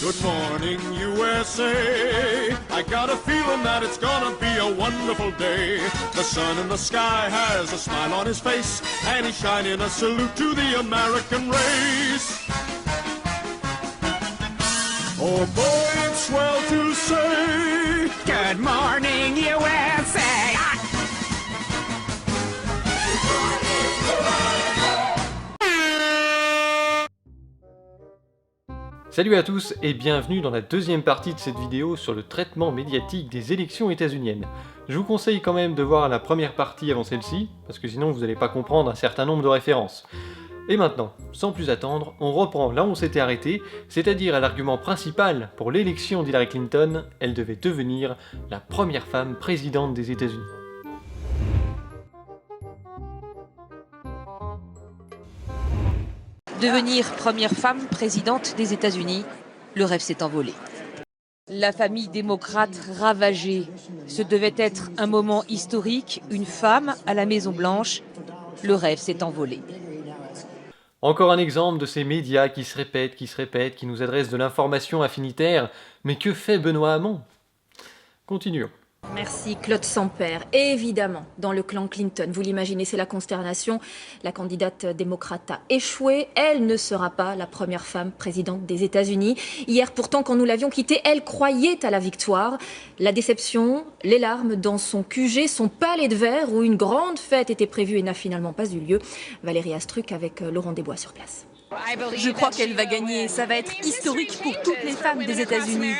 Good morning, USA. I got a feeling that it's gonna be a wonderful day. The sun in the sky has a smile on his face, and he's shining a salute to the American race. Oh boy, it's swell to say, good morning, USA. Salut à tous et bienvenue dans la deuxième partie de cette vidéo sur le traitement médiatique des élections états-uniennes. Je vous conseille quand même de voir la première partie avant celle-ci, parce que sinon vous n'allez pas comprendre un certain nombre de références. Et maintenant, sans plus attendre, on reprend là où on s'était arrêté, c'est-à-dire à l'argument principal pour l'élection d'Hillary Clinton, elle devait devenir la première femme présidente des États-Unis. Devenir première femme présidente des États-Unis, le rêve s'est envolé. La famille démocrate ravagée, ce devait être un moment historique, une femme à la Maison-Blanche, le rêve s'est envolé. Encore un exemple de ces médias qui se répètent, qui nous adressent de l'information affinitaire, mais que fait Benoît Hamon? Continuons. Merci Claude Sampère. Évidemment, dans le clan Clinton, vous l'imaginez, c'est la consternation. La candidate démocrate a échoué. Elle ne sera pas la première femme présidente des États-Unis. Hier, pourtant, quand nous l'avions quittée, elle croyait à la victoire. La déception, les larmes dans son QG, son palais de verre où une grande fête était prévue et n'a finalement pas eu lieu. Valérie Astruc avec Laurent Desbois sur place. Je crois qu'elle va gagner. Ça va être historique pour toutes les femmes des États-Unis.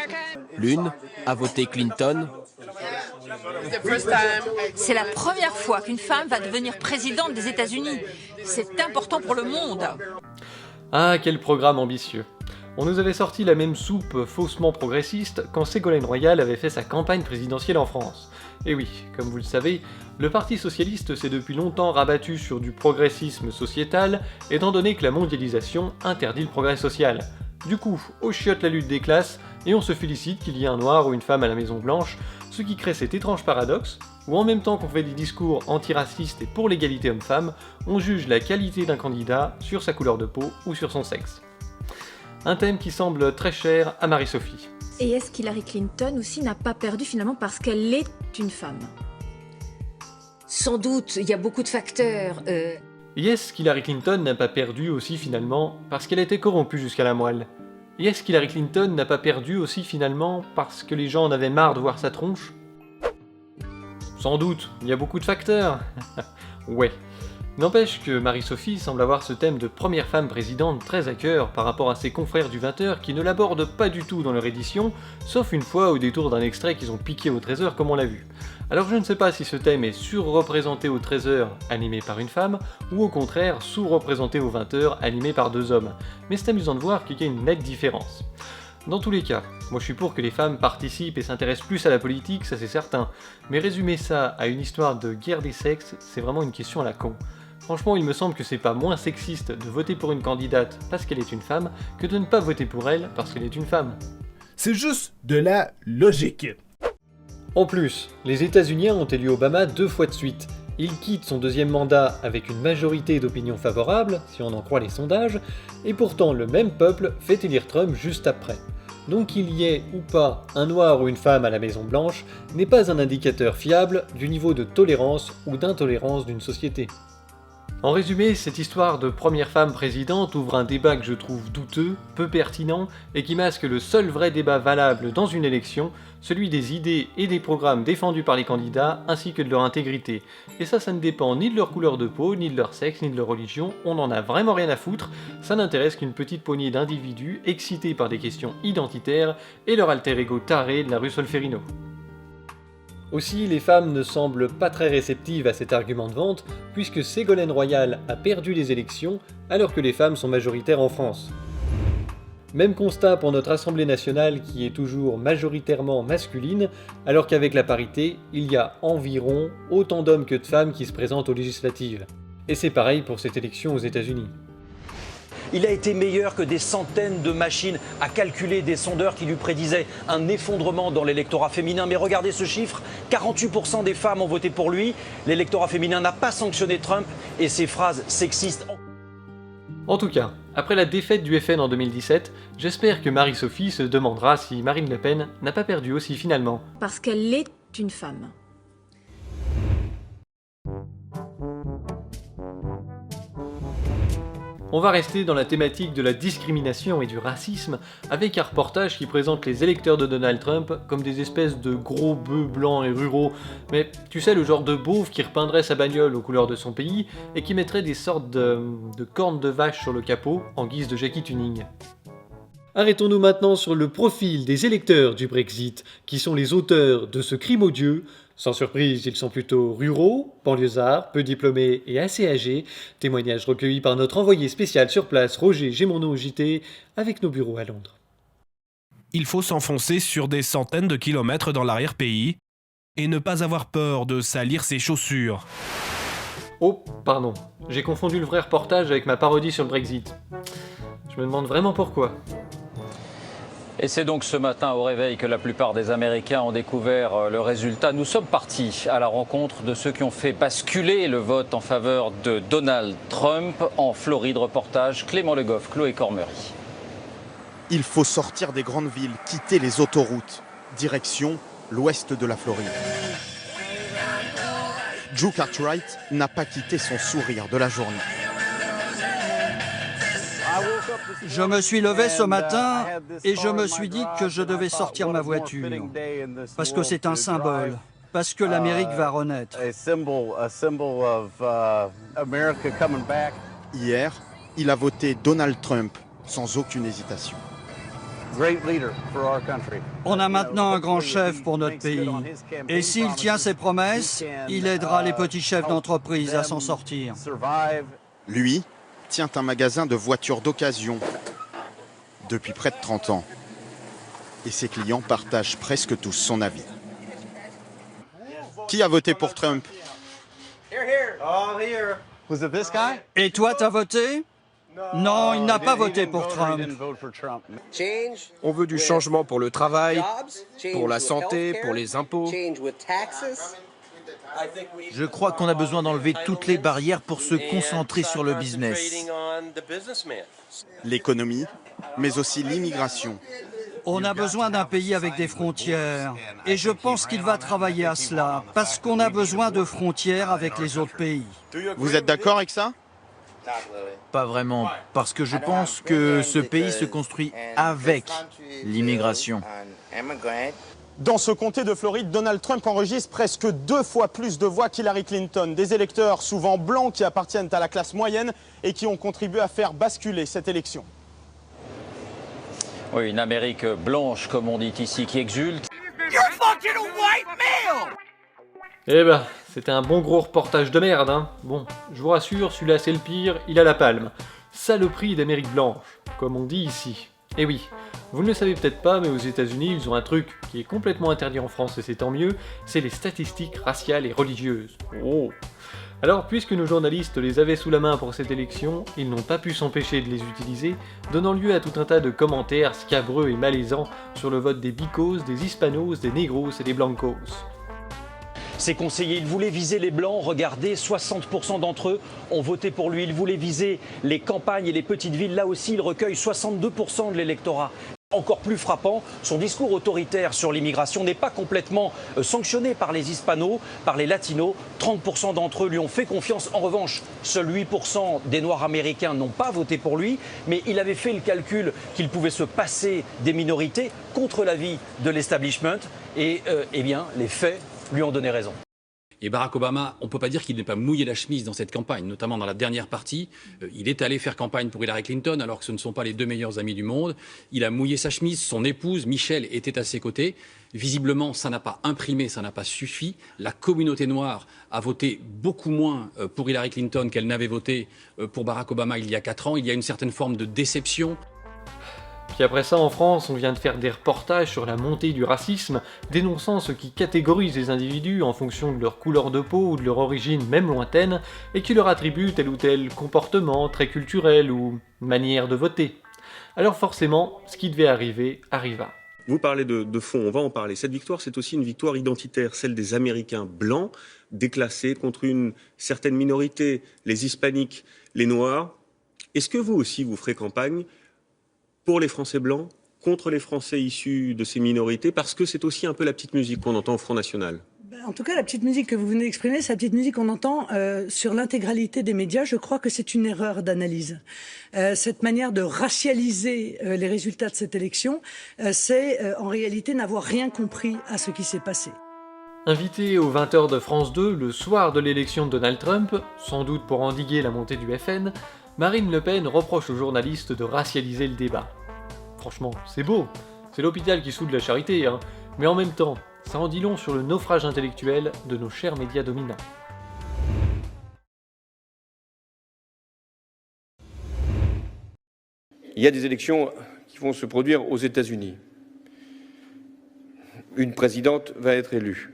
L'une a voté Clinton. C'est la première fois qu'une femme va devenir présidente des États-Unis. C'est important pour le monde. Ah, quel programme ambitieux. On nous avait sorti la même soupe faussement progressiste quand Ségolène Royal avait fait sa campagne présidentielle en France. Et oui, comme vous le savez, le Parti Socialiste s'est depuis longtemps rabattu sur du progressisme sociétal, étant donné que la mondialisation interdit le progrès social. Du coup, on chiotte la lutte des classes, et on se félicite qu'il y ait un noir ou une femme à la Maison Blanche, ce qui crée cet étrange paradoxe, où en même temps qu'on fait des discours antiracistes et pour l'égalité homme-femme, on juge la qualité d'un candidat sur sa couleur de peau ou sur son sexe. Un thème qui semble très cher à Marie-Sophie. Et est-ce qu'Hillary Clinton aussi n'a pas perdu finalement parce qu'elle est une femme? Sans doute, il y a beaucoup de facteurs. Et est-ce qu'Hillary Clinton n'a pas perdu aussi finalement parce qu'elle était corrompue jusqu'à la moelle? Et est-ce qu'Hillary Clinton n'a pas perdu aussi finalement parce que les gens en avaient marre de voir sa tronche? Sans doute, il y a beaucoup de facteurs. Ouais. N'empêche que Marie-Sophie semble avoir ce thème de première femme présidente très à cœur par rapport à ses confrères du 20h qui ne l'abordent pas du tout dans leur édition, sauf une fois au détour d'un extrait qu'ils ont piqué au 13h comme on l'a vu. Alors je ne sais pas si ce thème est surreprésenté au 13h animé par une femme, ou au contraire sous-représenté au 20h animé par deux hommes, mais c'est amusant de voir qu'il y a une nette différence. Dans tous les cas, moi je suis pour que les femmes participent et s'intéressent plus à la politique, ça c'est certain, mais résumer ça à une histoire de guerre des sexes, c'est vraiment une question à la con. Franchement, il me semble que c'est pas moins sexiste de voter pour une candidate parce qu'elle est une femme que de ne pas voter pour elle parce qu'elle est une femme. C'est juste de la logique. En plus, les États-Unis ont élu Obama 2 fois de suite. Il quitte son deuxième mandat avec une majorité d'opinions favorables, si on en croit les sondages, et pourtant le même peuple fait élire Trump juste après. Donc qu'il y ait ou pas un noir ou une femme à la Maison Blanche n'est pas un indicateur fiable du niveau de tolérance ou d'intolérance d'une société. En résumé, cette histoire de première femme présidente ouvre un débat que je trouve douteux, peu pertinent, et qui masque le seul vrai débat valable dans une élection, celui des idées et des programmes défendus par les candidats, ainsi que de leur intégrité. Et ça ne dépend ni de leur couleur de peau, ni de leur sexe, ni de leur religion, on en a vraiment rien à foutre, ça n'intéresse qu'une petite poignée d'individus excités par des questions identitaires et leur alter ego taré de la rue Solferino. Aussi, les femmes ne semblent pas très réceptives à cet argument de vente, puisque Ségolène Royal a perdu les élections, alors que les femmes sont majoritaires en France. Même constat pour notre Assemblée nationale qui est toujours majoritairement masculine, alors qu'avec la parité, il y a environ autant d'hommes que de femmes qui se présentent aux législatives. Et c'est pareil pour cette élection aux États-Unis. Il a été meilleur que des centaines de machines à calculer des sondeurs qui lui prédisaient un effondrement dans l'électorat féminin. Mais regardez ce chiffre, 48% des femmes ont voté pour lui. L'électorat féminin n'a pas sanctionné Trump et ses phrases sexistes. En tout cas, après la défaite du FN en 2017, j'espère que Marie-Sophie se demandera si Marine Le Pen n'a pas perdu aussi finalement. Parce qu'elle est une femme. On va rester dans la thématique de la discrimination et du racisme avec un reportage qui présente les électeurs de Donald Trump comme des espèces de gros bœufs blancs et ruraux, mais tu sais, le genre de beauf qui repeindrait sa bagnole aux couleurs de son pays et qui mettrait des sortes de cornes de vache sur le capot en guise de Jackie Tuning. Arrêtons-nous maintenant sur le profil des électeurs du Brexit, qui sont les auteurs de ce crime odieux. Sans surprise, ils sont plutôt ruraux, banlieusards, peu diplômés et assez âgés. Témoignages recueillis par notre envoyé spécial sur place, Roger Gémono au JT, avec nos bureaux à Londres. Il faut s'enfoncer sur des centaines de kilomètres dans l'arrière-pays et ne pas avoir peur de salir ses chaussures. Oh, pardon, j'ai confondu le vrai reportage avec ma parodie sur le Brexit. Je me demande vraiment pourquoi. Et c'est donc ce matin au réveil que la plupart des Américains ont découvert le résultat. Nous sommes partis à la rencontre de ceux qui ont fait basculer le vote en faveur de Donald Trump en Floride. Reportage Clément Le Goff, Chloé Cormery. Il faut sortir des grandes villes, quitter les autoroutes. Direction l'ouest de la Floride. Drew Cartwright n'a pas quitté son sourire de la journée. Je me suis levé ce matin et je me suis dit que je devais sortir ma voiture, parce que c'est un symbole, parce que l'Amérique va renaître. Hier, il a voté Donald Trump sans aucune hésitation. On a maintenant un grand chef pour notre pays. Et s'il tient ses promesses, il aidera les petits chefs d'entreprise à s'en sortir. Lui tient un magasin de voitures d'occasion depuis près de 30 ans. Et ses clients partagent presque tous son avis. Qui a voté pour Trump? Et toi, t'as voté? Non, il n'a pas voté pour Trump. On veut du changement pour le travail, pour la santé, pour les impôts. Je crois qu'on a besoin d'enlever toutes les barrières pour se concentrer sur le business. L'économie, mais aussi l'immigration. On a besoin d'un pays avec des frontières. Et je pense qu'il va travailler à cela, parce qu'on a besoin de frontières avec les autres pays. Vous êtes d'accord avec ça? Pas vraiment, parce que je pense que ce pays se construit avec l'immigration. Dans ce comté de Floride, Donald Trump enregistre presque 2 fois plus de voix qu'Hillary Clinton. Des électeurs souvent blancs qui appartiennent à la classe moyenne et qui ont contribué à faire basculer cette élection. Oui, une Amérique blanche, comme on dit ici, qui exulte. Eh ben, c'était un bon gros reportage de merde, hein. Bon, je vous rassure, celui-là c'est le pire, il a la palme. Saloperie d'Amérique blanche, comme on dit ici. Eh oui, vous ne le savez peut-être pas, mais aux États-Unis, ils ont un truc qui est complètement interdit en France, et c'est tant mieux, c'est les statistiques raciales et religieuses. Oh. Alors, puisque nos journalistes les avaient sous la main pour cette élection, ils n'ont pas pu s'empêcher de les utiliser, donnant lieu à tout un tas de commentaires scabreux et malaisants sur le vote des bicos, des hispanos, des négros et des blancos. Ses conseillers, il voulait viser les Blancs, regardez, 60% d'entre eux ont voté pour lui. Il voulait viser les campagnes et les petites villes, là aussi il recueille 62% de l'électorat. Encore plus frappant, son discours autoritaire sur l'immigration n'est pas complètement sanctionné par les hispanos, par les latinos. 30% d'entre eux lui ont fait confiance. En revanche, seuls 8% des Noirs américains n'ont pas voté pour lui, mais il avait fait le calcul qu'il pouvait se passer des minorités contre l'avis de l'establishment. Et eh bien, les faits lui ont donné raison. Et Barack Obama, on ne peut pas dire qu'il n'ait pas mouillé la chemise dans cette campagne, notamment dans la dernière partie. Il est allé faire campagne pour Hillary Clinton, alors que ce ne sont pas les deux meilleurs amis du monde. Il a mouillé sa chemise, son épouse, Michelle, était à ses côtés. Visiblement, ça n'a pas imprimé, ça n'a pas suffi. La communauté noire a voté beaucoup moins pour Hillary Clinton qu'elle n'avait voté pour Barack Obama il y a 4 ans. Il y a une certaine forme de déception. Puis après ça, en France, on vient de faire des reportages sur la montée du racisme, dénonçant ce qui catégorise les individus en fonction de leur couleur de peau ou de leur origine même lointaine, et qui leur attribue tel ou tel comportement, trait culturel ou manière de voter. Alors forcément, ce qui devait arriver, arriva. Vous parlez de fond, on va en parler. Cette victoire, c'est aussi une victoire identitaire, celle des Américains blancs, déclassés contre une certaine minorité, les hispaniques, les noirs, Est-ce que vous aussi, vous ferez campagne pour les Français blancs, contre les Français issus de ces minorités, parce que c'est aussi un peu la petite musique qu'on entend au Front National? En tout cas, la petite musique que vous venez d'exprimer, c'est la petite musique qu'on entend sur l'intégralité des médias. Je crois que c'est une erreur d'analyse. Cette manière de racialiser les résultats de cette élection, c'est en réalité n'avoir rien compris à ce qui s'est passé. Invitée aux 20h de France 2 le soir de l'élection de Donald Trump, sans doute pour endiguer la montée du FN, Marine Le Pen reproche aux journalistes de racialiser le débat. Franchement, c'est beau, c'est l'hôpital qui soude la charité, hein, mais en même temps, ça en dit long sur le naufrage intellectuel de nos chers médias dominants. Il y a des élections qui vont se produire aux États-Unis. Une présidente va être élue.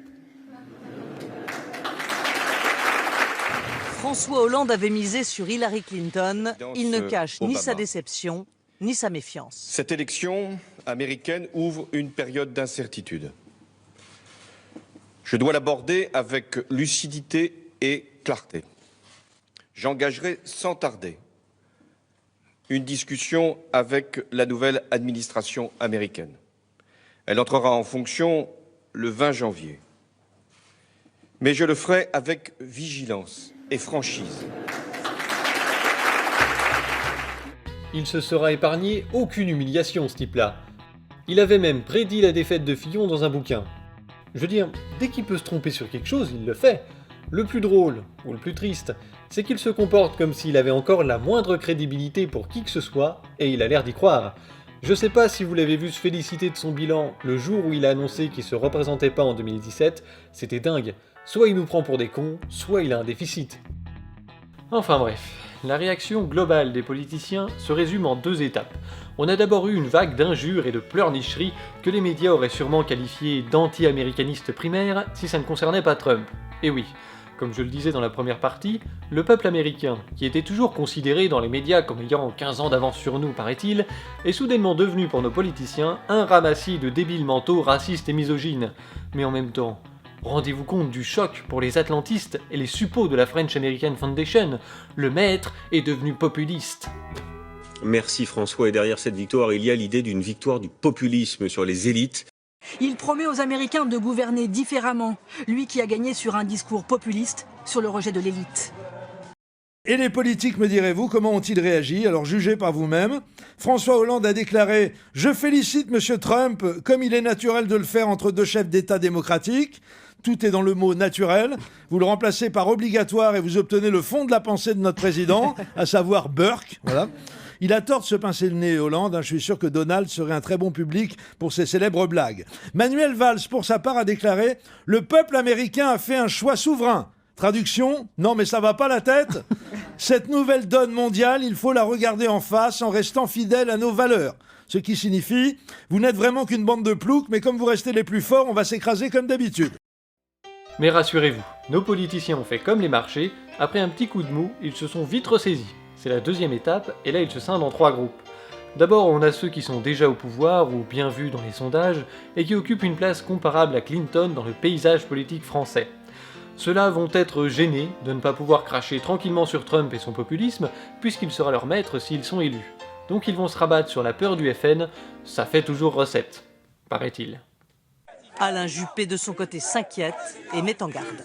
François Hollande avait misé sur Hillary Clinton. Il ne cache ni sa déception, ni sa méfiance. Cette élection américaine ouvre une période d'incertitude. Je dois l'aborder avec lucidité et clarté. J'engagerai sans tarder une discussion avec la nouvelle administration américaine. Elle entrera en fonction le 20 janvier. Mais je le ferai avec vigilance et franchise. Il se sera épargné aucune humiliation, ce type-là. Il avait même prédit la défaite de Fillon dans un bouquin. Je veux dire, dès qu'il peut se tromper sur quelque chose, il le fait. Le plus drôle, ou le plus triste, c'est qu'il se comporte comme s'il avait encore la moindre crédibilité pour qui que ce soit, et il a l'air d'y croire. Je sais pas si vous l'avez vu se féliciter de son bilan le jour où il a annoncé qu'il se représentait pas en 2017, c'était dingue. Soit il nous prend pour des cons, soit il a un déficit. Enfin bref, la réaction globale des politiciens se résume en 2 étapes. On a d'abord eu une vague d'injures et de pleurnicheries que les médias auraient sûrement qualifiées d'anti-américanistes primaires si ça ne concernait pas Trump. Et oui, comme je le disais dans la première partie, le peuple américain, qui était toujours considéré dans les médias comme ayant 15 ans d'avance sur nous, paraît-il, est soudainement devenu pour nos politiciens un ramassis de débiles mentaux racistes et misogynes. Mais en même temps, rendez-vous compte du choc pour les atlantistes et les suppôts de la French American Foundation. Le maître est devenu populiste. Merci François, et derrière cette victoire, il y a l'idée d'une victoire du populisme sur les élites. Il promet aux Américains de gouverner différemment, lui qui a gagné sur un discours populiste sur le rejet de l'élite. Et les politiques, me direz-vous, comment ont-ils réagi? Alors jugez par vous-même. François Hollande a déclaré « Je félicite M. Trump, comme il est naturel de le faire entre 2 chefs d'État démocratiques. Tout est dans le mot naturel. Vous le remplacez par obligatoire et vous obtenez le fond de la pensée de notre président, à savoir Burke. » Voilà. Il a tort de se pincer le nez, Hollande. Je suis sûr que Donald serait un très bon public pour ses célèbres blagues. Manuel Valls, pour sa part, a déclaré « Le peuple américain a fait un choix souverain. » Traduction, non mais ça va pas la tête. Cette nouvelle donne mondiale, il faut la regarder en face en restant fidèle à nos valeurs. Ce qui signifie, vous n'êtes vraiment qu'une bande de ploucs, mais comme vous restez les plus forts, on va s'écraser comme d'habitude. Mais rassurez-vous, nos politiciens ont fait comme les marchés, après un petit coup de mou, ils se sont vite ressaisis. C'est la 2e étape, et là ils se scindent en 3 groupes. D'abord, on a ceux qui sont déjà au pouvoir ou bien vus dans les sondages, et qui occupent une place comparable à Clinton dans le paysage politique français. Ceux-là vont être gênés de ne pas pouvoir cracher tranquillement sur Trump et son populisme, puisqu'il sera leur maître s'ils sont élus. Donc ils vont se rabattre sur la peur du FN, ça fait toujours recette, paraît-il. Alain Juppé, de son côté, s'inquiète et met en garde.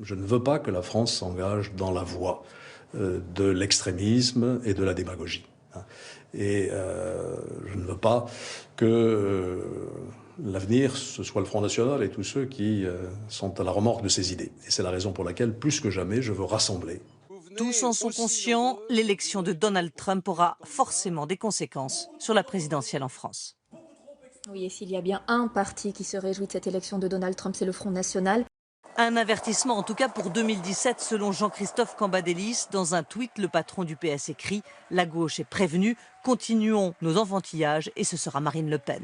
Je ne veux pas que la France s'engage dans la voie de l'extrémisme et de la démagogie. Et je ne veux pas que l'avenir, ce soit le Front National et tous ceux qui sont à la remorque de ces idées. Et c'est la raison pour laquelle, plus que jamais, je veux rassembler. Tous en sont conscients, l'élection de Donald Trump aura forcément des conséquences sur la présidentielle en France. Oui, et s'il y a bien un parti qui se réjouit de cette élection de Donald Trump, c'est le Front National. Un avertissement en tout cas pour 2017 selon Jean-Christophe Cambadélis. Dans un tweet, le patron du PS écrit « La gauche est prévenue, continuons nos enfantillages et ce sera Marine Le Pen ».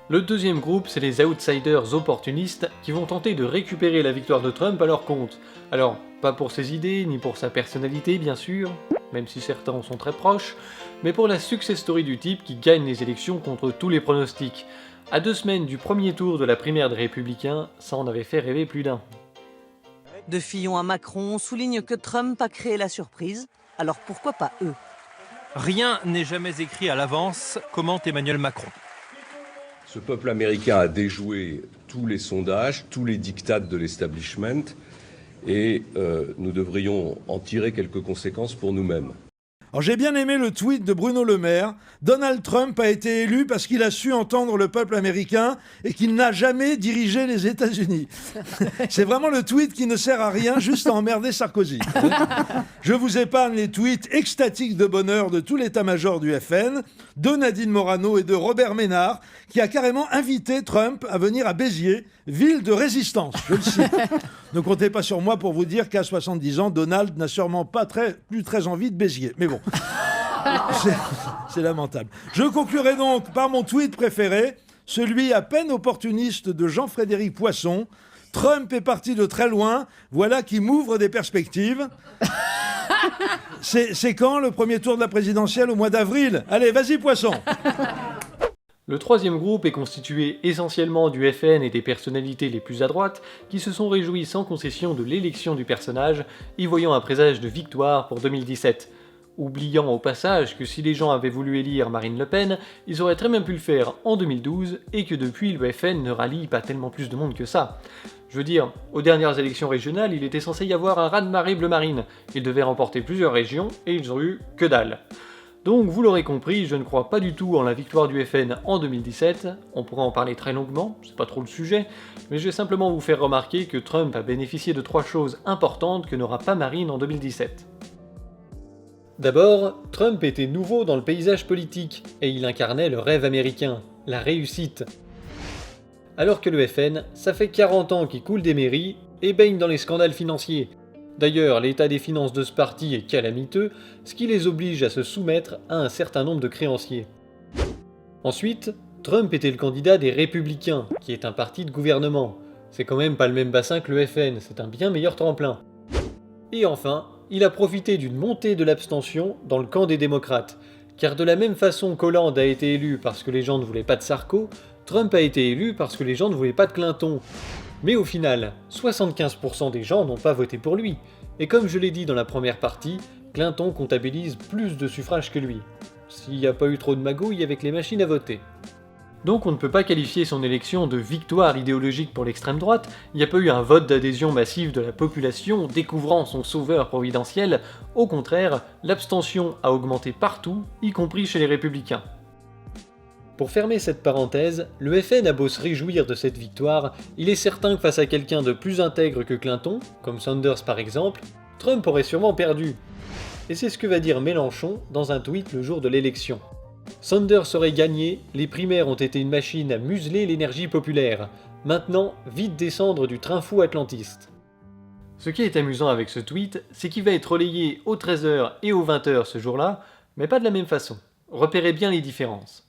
Le 2e groupe, c'est les outsiders opportunistes qui vont tenter de récupérer la victoire de Trump à leur compte. Alors, pas pour ses idées, ni pour sa personnalité bien sûr, même si certains en sont très proches, mais pour la success story du type qui gagne les élections contre tous les pronostics. À 2 semaines du premier tour de la primaire des Républicains, ça en avait fait rêver plus d'un. De Fillon à Macron souligne que Trump a créé la surprise, alors pourquoi pas eux? Rien n'est jamais écrit à l'avance, commente Emmanuel Macron. Ce peuple américain a déjoué tous les sondages, tous les diktats de l'establishment, et nous devrions en tirer quelques conséquences pour nous-mêmes. Alors j'ai bien aimé le tweet de Bruno Le Maire. Donald Trump a été élu parce qu'il a su entendre le peuple américain et qu'il n'a jamais dirigé les États-Unis. C'est vraiment le tweet qui ne sert à rien, juste à emmerder Sarkozy. Je vous épargne les tweets extatiques de bonheur de tout l'état-major du FN, de Nadine Morano et de Robert Ménard, qui a carrément invité Trump à venir à Béziers, ville de résistance, je le cite. Ne comptez pas sur moi pour vous dire qu'à 70 ans, Donald n'a sûrement plus très envie de Béziers. Mais bon, c'est lamentable. Je conclurai donc par mon tweet préféré, celui à peine opportuniste de Jean-Frédéric Poisson. Trump est parti de très loin, voilà qui m'ouvre des perspectives. C'est quand le premier tour de la présidentielle? Au mois d'avril? Allez, vas-y Poisson. Le troisième groupe est constitué essentiellement du FN et des personnalités les plus à droite qui se sont réjouis sans concession de l'élection du personnage, y voyant un présage de victoire pour 2017. Oubliant au passage que si les gens avaient voulu élire Marine Le Pen, ils auraient très bien pu le faire en 2012 et que depuis le FN ne rallie pas tellement plus de monde que ça. Je veux dire, aux dernières élections régionales, il était censé y avoir un raz-de-marée bleu-marine. Ils devaient remporter plusieurs régions et ils ont eu que dalle. Donc vous l'aurez compris, je ne crois pas du tout en la victoire du FN en 2017, on pourra en parler très longuement, c'est pas trop le sujet, mais je vais simplement vous faire remarquer que Trump a bénéficié de 3 choses importantes que n'aura pas Marine en 2017. D'abord, Trump était nouveau dans le paysage politique, et il incarnait le rêve américain, la réussite. Alors que le FN, ça fait 40 ans qu'il coule des mairies et baigne dans les scandales financiers. D'ailleurs, l'état des finances de ce parti est calamiteux, ce qui les oblige à se soumettre à un certain nombre de créanciers. Ensuite, Trump était le candidat des Républicains, qui est un parti de gouvernement. C'est quand même pas le même bassin que le FN, c'est un bien meilleur tremplin. Et enfin, il a profité d'une montée de l'abstention dans le camp des démocrates, car de la même façon qu'Hollande a été élu parce que les gens ne voulaient pas de Sarko, Trump a été élu parce que les gens ne voulaient pas de Clinton. Mais au final, 75% des gens n'ont pas voté pour lui, et comme je l'ai dit dans la première partie, Clinton comptabilise plus de suffrages que lui. S'il n'y a pas eu trop de magouilles avec les machines à voter. Donc on ne peut pas qualifier son élection de victoire idéologique pour l'extrême droite, il n'y a pas eu un vote d'adhésion massive de la population découvrant son sauveur providentiel, au contraire, l'abstention a augmenté partout, y compris chez les républicains. Pour fermer cette parenthèse, le FN a beau se réjouir de cette victoire, il est certain que face à quelqu'un de plus intègre que Clinton, comme Sanders par exemple, Trump aurait sûrement perdu. Et c'est ce que va dire Mélenchon dans un tweet le jour de l'élection. Sanders aurait gagné, les primaires ont été une machine à museler l'énergie populaire. Maintenant, vite descendre du train fou atlantiste. Ce qui est amusant avec ce tweet, c'est qu'il va être relayé aux 13h et aux 20h ce jour-là, mais pas de la même façon. Repérez bien les différences.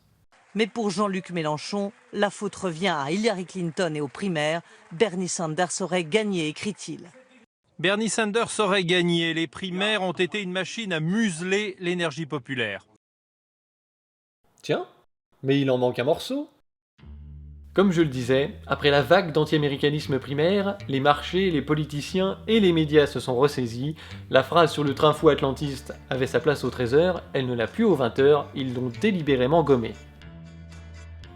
Mais pour Jean-Luc Mélenchon, la faute revient à Hillary Clinton et aux primaires. Bernie Sanders aurait gagné, écrit-il. Bernie Sanders aurait gagné. Les primaires ont été une machine à museler l'énergie populaire. Tiens, mais il en manque un morceau. Comme je le disais, après la vague d'anti-américanisme primaire, les marchés, les politiciens et les médias se sont ressaisis. La phrase sur le train fou atlantiste avait sa place aux 13h, elle ne l'a plus aux 20h, ils l'ont délibérément gommée.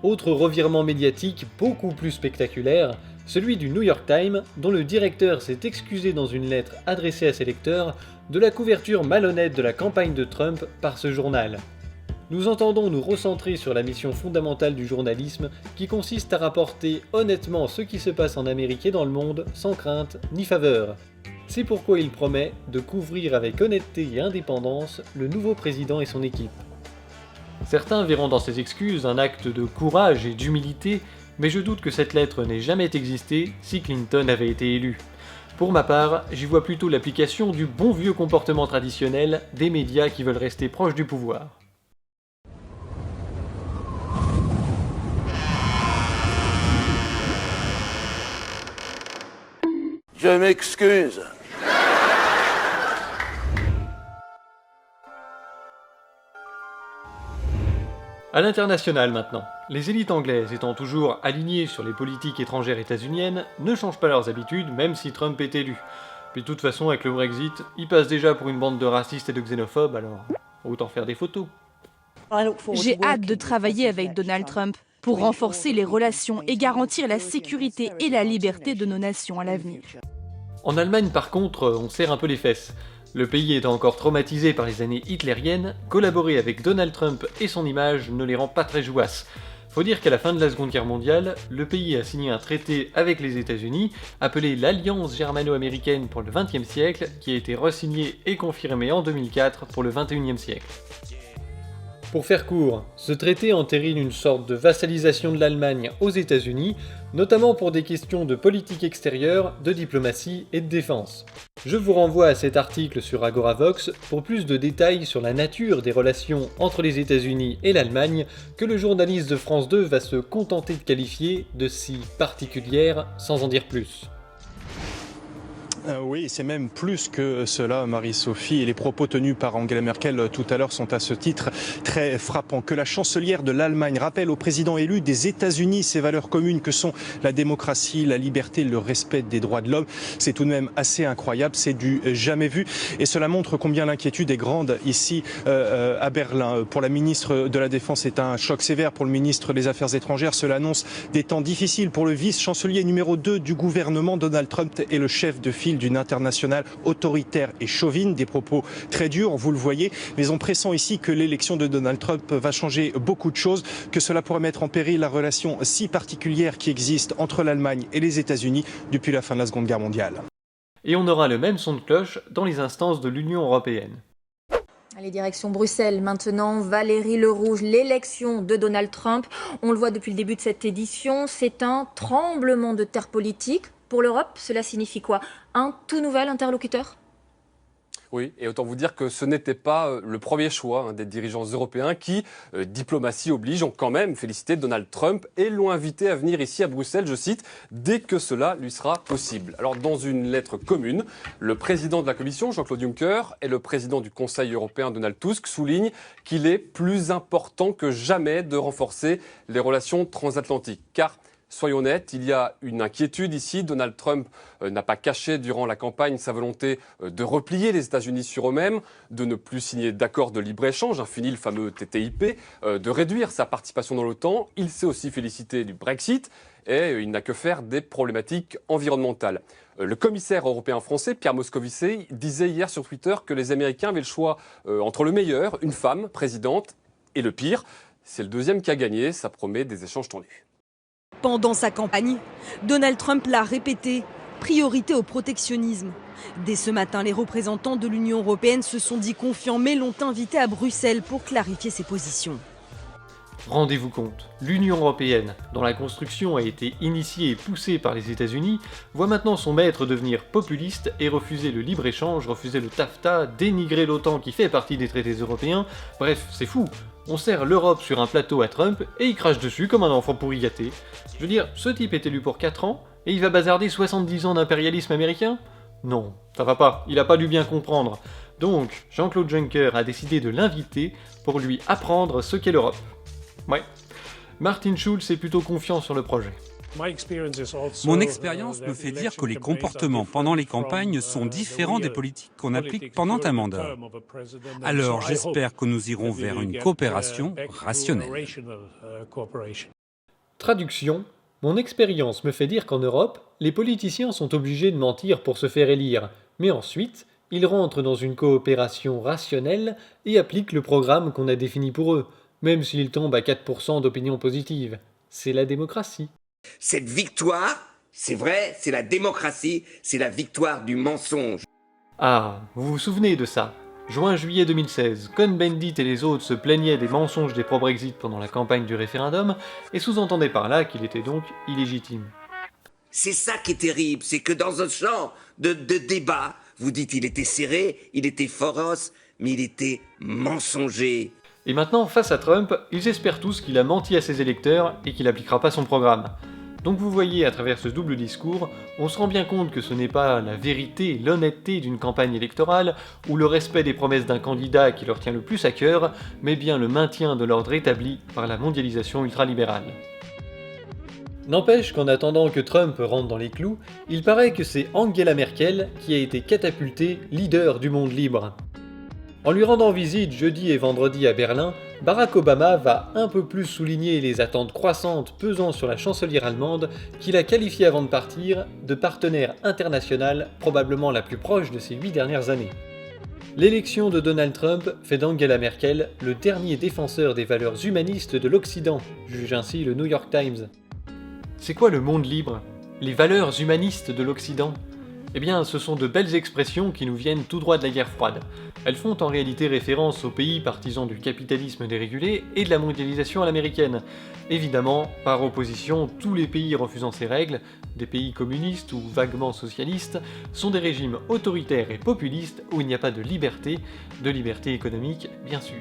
Autre revirement médiatique beaucoup plus spectaculaire, celui du New York Times, dont le directeur s'est excusé dans une lettre adressée à ses lecteurs de la couverture malhonnête de la campagne de Trump par ce journal. Nous entendons nous recentrer sur la mission fondamentale du journalisme qui consiste à rapporter honnêtement ce qui se passe en Amérique et dans le monde sans crainte ni faveur. C'est pourquoi il promet de couvrir avec honnêteté et indépendance le nouveau président et son équipe. Certains verront dans ces excuses un acte de courage et d'humilité, mais je doute que cette lettre n'ait jamais existé si Clinton avait été élu. Pour ma part, j'y vois plutôt l'application du bon vieux comportement traditionnel des médias qui veulent rester proches du pouvoir. Je m'excuse. À l'international maintenant, les élites anglaises étant toujours alignées sur les politiques étrangères états-uniennes ne changent pas leurs habitudes même si Trump est élu. Puis de toute façon, avec le Brexit, ils passent déjà pour une bande de racistes et de xénophobes, alors autant faire des photos. J'ai hâte de travailler avec Donald Trump pour renforcer les relations et garantir la sécurité et la liberté de nos nations à l'avenir. En Allemagne, par contre, on serre un peu les fesses. Le pays étant encore traumatisé par les années hitlériennes, collaborer avec Donald Trump et son image ne les rend pas très jouasses. Faut dire qu'à la fin de la Seconde Guerre mondiale, le pays a signé un traité avec les États-Unis, appelé l'Alliance germano-américaine pour le XXe siècle, qui a été re-signé et confirmé en 2004 pour le XXIe siècle. Pour faire court, ce traité entérine une sorte de vassalisation de l'Allemagne aux États-Unis, notamment pour des questions de politique extérieure, de diplomatie et de défense. Je vous renvoie à cet article sur Agoravox pour plus de détails sur la nature des relations entre les États-Unis et l'Allemagne, que le journaliste de France 2 va se contenter de qualifier de si particulière sans en dire plus. Oui, c'est même plus que cela, Marie-Sophie. Et les propos tenus par Angela Merkel tout à l'heure sont à ce titre très frappants. Que la chancelière de l'Allemagne rappelle au président élu des États-Unis ces valeurs communes que sont la démocratie, la liberté, le respect des droits de l'homme, c'est tout de même assez incroyable, c'est du jamais vu. Et cela montre combien l'inquiétude est grande ici à Berlin. Pour la ministre de la Défense, c'est un choc sévère. Pour le ministre des Affaires étrangères, cela annonce des temps difficiles. Pour le vice-chancelier numéro 2 du gouvernement, Donald Trump est le chef de file d'une internationale autoritaire et chauvine, des propos très durs, vous le voyez, mais on pressent ici que l'élection de Donald Trump va changer beaucoup de choses, que cela pourrait mettre en péril la relation si particulière qui existe entre l'Allemagne et les États-Unis depuis la fin de la Seconde Guerre mondiale. Et on aura le même son de cloche dans les instances de l'Union européenne. Allez, direction Bruxelles maintenant, Valérie Lerouge, l'élection de Donald Trump, on le voit depuis le début de cette édition, c'est un tremblement de terre politique. Pour l'Europe, cela signifie quoi? Un tout nouvel interlocuteur? Oui, et autant vous dire que ce n'était pas le premier choix des dirigeants européens qui, diplomatie oblige, ont quand même félicité Donald Trump et l'ont invité à venir ici à Bruxelles, je cite, dès que cela lui sera possible. Alors dans une lettre commune, le président de la Commission, Jean-Claude Juncker, et le président du Conseil européen, Donald Tusk, soulignent qu'il est plus important que jamais de renforcer les relations transatlantiques. Car soyons honnêtes, il y a une inquiétude ici. Donald Trump n'a pas caché durant la campagne sa volonté de replier les États-Unis sur eux-mêmes, de ne plus signer d'accord de libre-échange, fini le fameux TTIP, de réduire sa participation dans l'OTAN. Il s'est aussi félicité du Brexit et il n'a que faire des problématiques environnementales. Le commissaire européen français, Pierre Moscovici, disait hier sur Twitter que les Américains avaient le choix entre le meilleur, une femme présidente, et le pire, c'est le deuxième qui a gagné. Ça promet des échanges tendus. Pendant sa campagne, Donald Trump l'a répété, priorité au protectionnisme. Dès ce matin, les représentants de l'Union européenne se sont dit confiants mais l'ont invité à Bruxelles pour clarifier ses positions. Rendez-vous compte, l'Union européenne, dont la construction a été initiée et poussée par les États-Unis, voit maintenant son maître devenir populiste et refuser le libre-échange, refuser le TAFTA, dénigrer l'OTAN qui fait partie des traités européens. Bref, c'est fou. On sert l'Europe sur un plateau à Trump et il crache dessus comme un enfant pourri gâté. Je veux dire, ce type est élu pour 4 ans et il va bazarder 70 ans d'impérialisme américain? Non, ça va pas, il a pas dû bien comprendre. Donc, Jean-Claude Juncker a décidé de l'inviter pour lui apprendre ce qu'est l'Europe. Ouais, Martin Schulz est plutôt confiant sur le projet. Mon expérience me fait dire que les comportements pendant les campagnes sont différents des politiques qu'on applique pendant un mandat. Alors j'espère que nous irons vers une coopération rationnelle. Traduction, mon expérience me fait dire qu'en Europe, les politiciens sont obligés de mentir pour se faire élire, mais ensuite, ils rentrent dans une coopération rationnelle et appliquent le programme qu'on a défini pour eux, même s'ils tombent à 4% d'opinion positive. C'est la démocratie. Cette victoire, c'est vrai, c'est la démocratie, c'est la victoire du mensonge. Ah, vous vous souvenez de ça? Juin-juillet 2016, Cohn-Bendit et les autres se plaignaient des mensonges des pro-Brexit pendant la campagne du référendum et sous-entendaient par là qu'il était donc illégitime. C'est ça qui est terrible, c'est que dans un champ de débat, vous dites il était serré, il était féroce, mais il était mensonger. Et maintenant, face à Trump, ils espèrent tous qu'il a menti à ses électeurs et qu'il n'appliquera pas son programme. Donc vous voyez, à travers ce double discours, on se rend bien compte que ce n'est pas la vérité, l'honnêteté d'une campagne électorale, ou le respect des promesses d'un candidat qui leur tient le plus à cœur, mais bien le maintien de l'ordre établi par la mondialisation ultralibérale. N'empêche qu'en attendant que Trump rentre dans les clous, il paraît que c'est Angela Merkel qui a été catapultée leader du monde libre. En lui rendant visite jeudi et vendredi à Berlin, Barack Obama va un peu plus souligner les attentes croissantes pesant sur la chancelière allemande qu'il a qualifiée avant de partir de partenaire international probablement la plus proche de ces 8 dernières années. L'élection de Donald Trump fait d'Angela Merkel le dernier défenseur des valeurs humanistes de l'Occident, juge ainsi le New York Times. C'est quoi le monde libre? Les valeurs humanistes de l'Occident? Eh bien, ce sont de belles expressions qui nous viennent tout droit de la guerre froide. Elles font en réalité référence aux pays partisans du capitalisme dérégulé et de la mondialisation à l'américaine. Évidemment, par opposition, tous les pays refusant ces règles, des pays communistes ou vaguement socialistes, sont des régimes autoritaires et populistes où il n'y a pas de liberté économique bien sûr.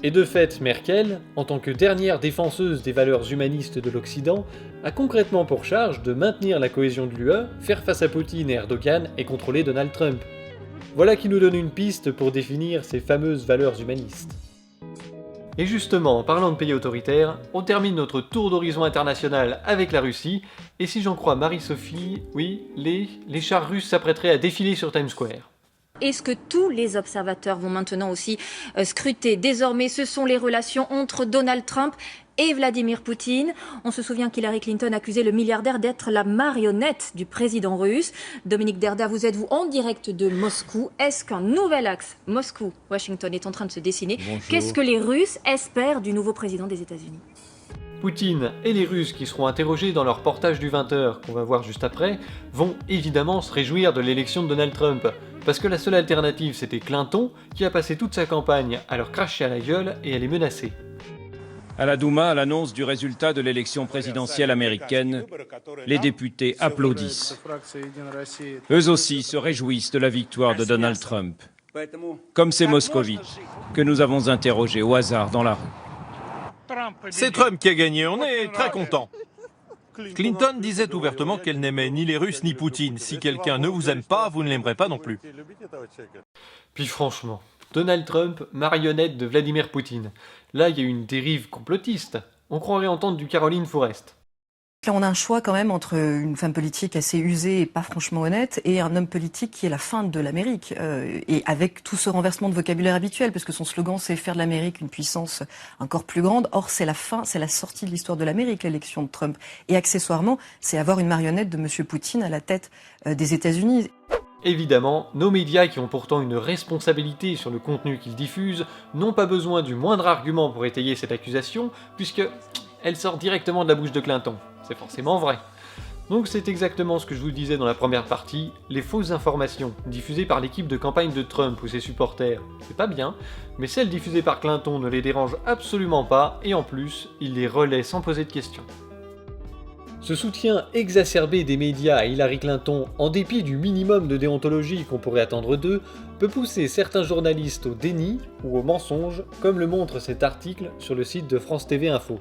Et de fait, Merkel, en tant que dernière défenseuse des valeurs humanistes de l'Occident, a concrètement pour charge de maintenir la cohésion de l'UE, faire face à Poutine et Erdogan et contrôler Donald Trump. Voilà qui nous donne une piste pour définir ces fameuses valeurs humanistes. Et justement, en parlant de pays autoritaires, on termine notre tour d'horizon international avec la Russie, et si j'en crois Marie-Sophie, oui, les chars russes s'apprêteraient à défiler sur Times Square. Et ce que tous les observateurs vont maintenant aussi scruter désormais, ce sont les relations entre Donald Trump et Vladimir Poutine. On se souvient qu'Hillary Clinton accusait le milliardaire d'être la marionnette du président russe. Dominique Derda, vous êtes en direct de Moscou. Est-ce qu'un nouvel axe Moscou-Washington est en train de se dessiner? Bonjour. Qu'est-ce que les Russes espèrent du nouveau président des États-Unis? Poutine et les Russes qui seront interrogés dans leur portage du 20h, qu'on va voir juste après, vont évidemment se réjouir de l'élection de Donald Trump, parce que la seule alternative c'était Clinton, qui a passé toute sa campagne à leur cracher à la gueule et à les menacer. À la Douma, à l'annonce du résultat de l'élection présidentielle américaine, les députés applaudissent. Eux aussi se réjouissent de la victoire de Donald Trump, comme ces moscovites que nous avons interrogés au hasard dans la rue. C'est Trump qui a gagné, on est très content. Clinton disait ouvertement qu'elle n'aimait ni les Russes ni Poutine. Si quelqu'un ne vous aime pas, vous ne l'aimerez pas non plus. Puis franchement, Donald Trump, marionnette de Vladimir Poutine. Là, il y a une dérive complotiste. On croirait entendre du Caroline Forrest. Là, on a un choix quand même entre une femme politique assez usée et pas franchement honnête et un homme politique qui est la fin de l'Amérique. Et avec tout ce renversement de vocabulaire habituel, parce que son slogan c'est faire de l'Amérique une puissance encore plus grande. Or, c'est la fin, c'est la sortie de l'histoire de l'Amérique, l'élection de Trump. Et accessoirement, c'est avoir une marionnette de M. Poutine à la tête des États-Unis. Évidemment, nos médias qui ont pourtant une responsabilité sur le contenu qu'ils diffusent n'ont pas besoin du moindre argument pour étayer cette accusation, puisque elle sort directement de la bouche de Clinton. C'est forcément vrai. Donc c'est exactement ce que je vous disais dans la première partie, les fausses informations diffusées par l'équipe de campagne de Trump ou ses supporters, c'est pas bien, mais celles diffusées par Clinton ne les dérangent absolument pas, et en plus, il les relaie sans poser de questions. Ce soutien exacerbé des médias à Hillary Clinton, en dépit du minimum de déontologie qu'on pourrait attendre d'eux, peut pousser certains journalistes au déni ou au mensonge, comme le montre cet article sur le site de France TV Info.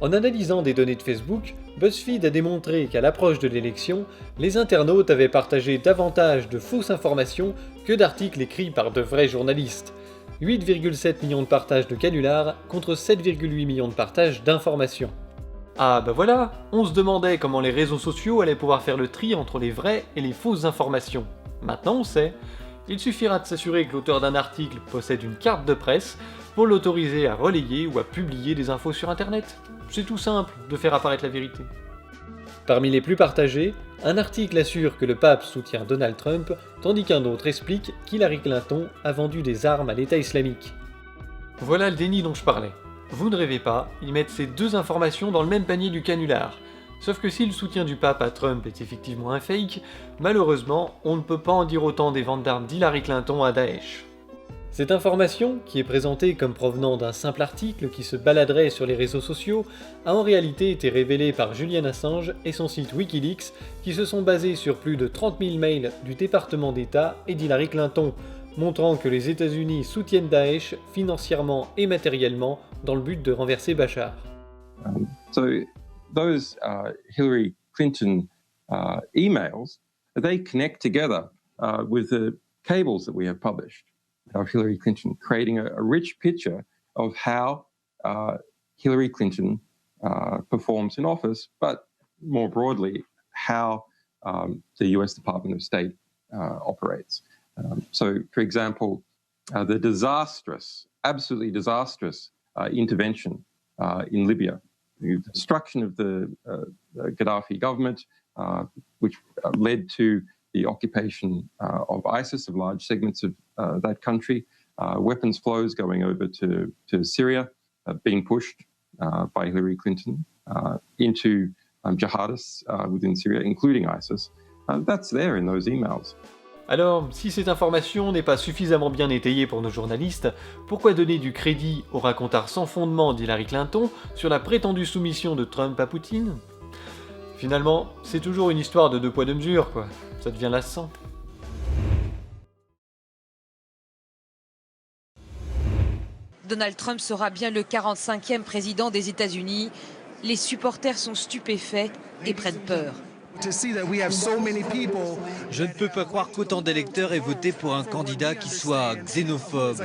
En analysant des données de Facebook, BuzzFeed a démontré qu'à l'approche de l'élection, les internautes avaient partagé davantage de fausses informations que d'articles écrits par de vrais journalistes. 8,7 millions de partages de canulars contre 7,8 millions de partages d'informations. Ah bah voilà, on se demandait comment les réseaux sociaux allaient pouvoir faire le tri entre les vraies et les fausses informations. Maintenant on sait. Il suffira de s'assurer que l'auteur d'un article possède une carte de presse pour l'autoriser à relayer ou à publier des infos sur internet. C'est tout simple de faire apparaître la vérité. Parmi les plus partagés, un article assure que le pape soutient Donald Trump, tandis qu'un autre explique qu'Hillary Clinton a vendu des armes à l'État islamique. Voilà le déni dont je parlais. Vous ne rêvez pas, ils mettent ces deux informations dans le même panier du canular. Sauf que si le soutien du pape à Trump est effectivement un fake, malheureusement, on ne peut pas en dire autant des ventes d'armes d'Hillary Clinton à Daesh. Cette information, qui est présentée comme provenant d'un simple article qui se baladerait sur les réseaux sociaux, a en réalité été révélée par Julian Assange et son site Wikileaks, qui se sont basés sur plus de 30 000 mails du département d'État et d'Hillary Clinton, montrant que les États-Unis soutiennent Daesh financièrement et matériellement dans le but de renverser Bachar. Those Hillary Clinton emails, they connect together with the cables that we have published of Hillary Clinton, creating a rich picture of how Hillary Clinton performs in office, but more broadly, how the US Department of State operates. So, for example, the disastrous, absolutely disastrous intervention in Libya, the destruction of the Gaddafi government, which led to the occupation of ISIS, of large segments of that country, weapons flows going over to Syria, being pushed by Hillary Clinton into jihadists within Syria, including ISIS. That's there in those emails. Alors, si cette information n'est pas suffisamment bien étayée pour nos journalistes, pourquoi donner du crédit au racontard sans fondement d'Hillary Clinton sur la prétendue soumission de Trump à Poutine ? Finalement, c'est toujours une histoire de deux poids deux mesures, quoi. Ça devient lassant. Donald Trump sera bien le 45e président des États-Unis. Les supporters sont stupéfaits et prennent peur. Je ne peux pas croire qu'autant d'électeurs aient voté pour un candidat qui soit xénophobe,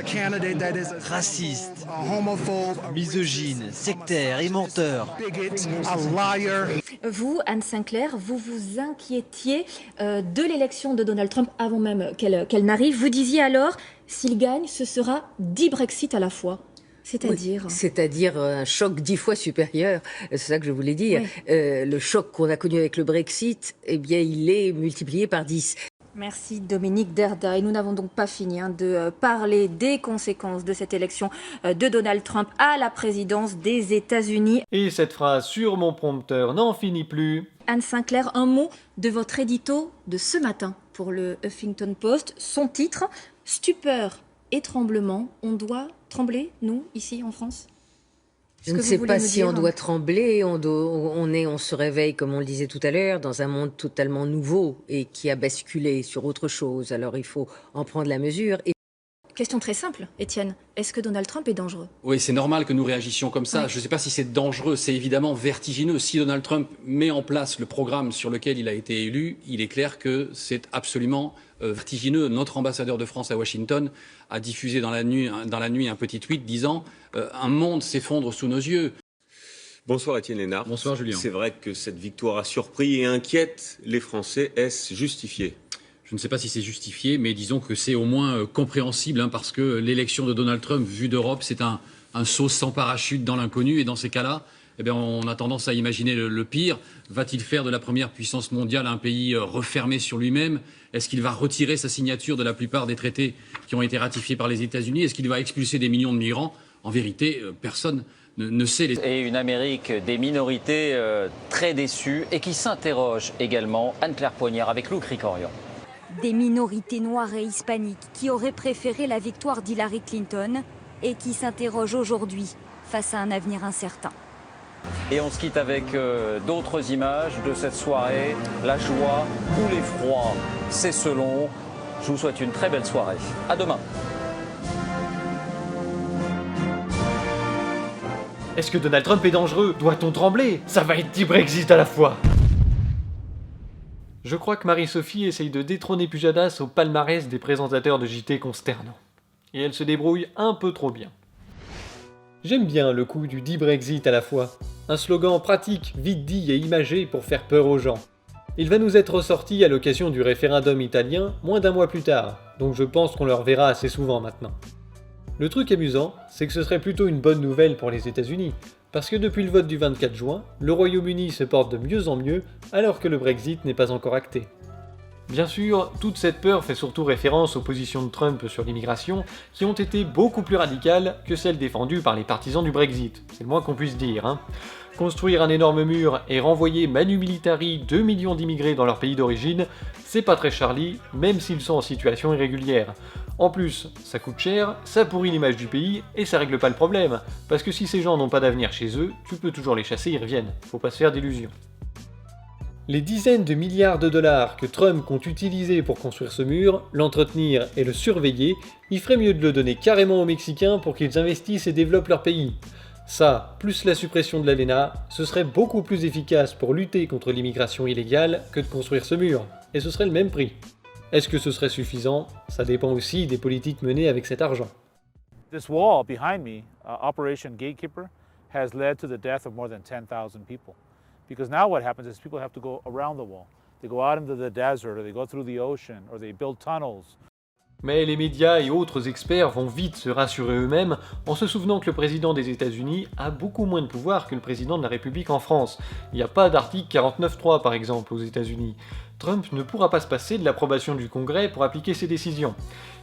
raciste, misogyne, sectaire et menteur. Vous, Anne Sinclair, vous vous inquiétiez de l'élection de Donald Trump avant même qu'elle n'arrive. Vous disiez alors, s'il gagne, ce sera 10 Brexit à la fois. C'est-à-dire C'est-à-dire un choc 10 fois supérieur, c'est ça que je voulais dire. Oui. Le choc qu'on a connu avec le Brexit, eh bien, il est multiplié par 10. Merci Dominique Derda. Et nous n'avons donc pas fini de parler des conséquences de cette élection de Donald Trump à la présidence des États-Unis. Et cette phrase sur mon prompteur n'en finit plus. Anne Sinclair, un mot de votre édito de ce matin pour le Huffington Post. Son titre, Stupeur et tremblement, on doit trembler, nous, ici en France ? Je ne sais pas si on doit trembler, on se réveille, comme on le disait tout à l'heure, dans un monde totalement nouveau et qui a basculé sur autre chose. Alors il faut en prendre la mesure. Question très simple, Étienne. Est-ce que Donald Trump est dangereux ? Oui, c'est normal que nous réagissions comme ça. Oui. Je ne sais pas si c'est dangereux, c'est évidemment vertigineux. Si Donald Trump met en place le programme sur lequel il a été élu, il est clair que c'est absolument vertigineux. Notre ambassadeur de France à Washington a diffusé dans la nuit un petit tweet disant « Un monde s'effondre sous nos yeux ». Bonsoir Étienne Lénard. Bonsoir Julien. C'est vrai que cette victoire a surpris et inquiète les Français. Est-ce justifié ? Je ne sais pas si c'est justifié, mais disons que c'est au moins compréhensible, parce que l'élection de Donald Trump, vue d'Europe, c'est un saut sans parachute dans l'inconnu. Et dans ces cas-là, eh bien, on a tendance à imaginer le pire. Va-t-il faire de la première puissance mondiale un pays refermé sur lui-même ? Est-ce qu'il va retirer sa signature de la plupart des traités qui ont été ratifiés par les États-Unis ? Est-ce qu'il va expulser des millions de migrants ? En vérité, personne ne sait. Et une Amérique des minorités très déçues et qui s'interroge également. Anne-Claire Poignard avec Lou Cricorian. Des minorités noires et hispaniques qui auraient préféré la victoire d'Hillary Clinton et qui s'interrogent aujourd'hui face à un avenir incertain. Et on se quitte avec d'autres images de cette soirée, la joie ou l'effroi, c'est selon. Je vous souhaite une très belle soirée. À demain. Est-ce que Donald Trump est dangereux ? Doit-on trembler ? Ça va être 10 Brexit à la fois. Je crois que Marie-Sophie essaye de détrôner Pujadas au palmarès des présentateurs de JT consternants. Et elle se débrouille un peu trop bien. J'aime bien le coup du 10 Brexit à la fois. Un slogan pratique, vite dit et imagé pour faire peur aux gens. Il va nous être ressorti à l'occasion du référendum italien moins d'un mois plus tard, donc je pense qu'on le reverra assez souvent maintenant. Le truc amusant, c'est que ce serait plutôt une bonne nouvelle pour les États-Unis, parce que depuis le vote du 24 juin, le Royaume-Uni se porte de mieux en mieux, alors que le Brexit n'est pas encore acté. Bien sûr, toute cette peur fait surtout référence aux positions de Trump sur l'immigration, qui ont été beaucoup plus radicales que celles défendues par les partisans du Brexit, c'est le moins qu'on puisse dire, hein. Construire un énorme mur et renvoyer manu militari 2 millions d'immigrés dans leur pays d'origine, c'est pas très Charlie, même s'ils sont en situation irrégulière. En plus, ça coûte cher, ça pourrit l'image du pays, et ça règle pas le problème, parce que si ces gens n'ont pas d'avenir chez eux, tu peux toujours les chasser, ils reviennent, faut pas se faire d'illusions. Les dizaines de milliards de dollars que Trump compte utiliser pour construire ce mur, l'entretenir et le surveiller, il ferait mieux de le donner carrément aux Mexicains pour qu'ils investissent et développent leur pays. Ça, plus la suppression de l'ALENA, ce serait beaucoup plus efficace pour lutter contre l'immigration illégale que de construire ce mur, et ce serait le même prix. Est-ce que ce serait suffisant ? Ça dépend aussi des politiques menées avec cet argent. This wall behind me, Operation Gatekeeper, has led to the death of more than 10,000 people. Because now what happens is people have to go around the wall. They go out into the desert, or they go through the ocean, or they build tunnels. Mais les médias et autres experts vont vite se rassurer eux-mêmes en se souvenant que le président des États-Unis a beaucoup moins de pouvoir que le président de la République en France. Il n'y a pas d'article 49.3 par exemple aux États-Unis. Trump ne pourra pas se passer de l'approbation du Congrès pour appliquer ses décisions.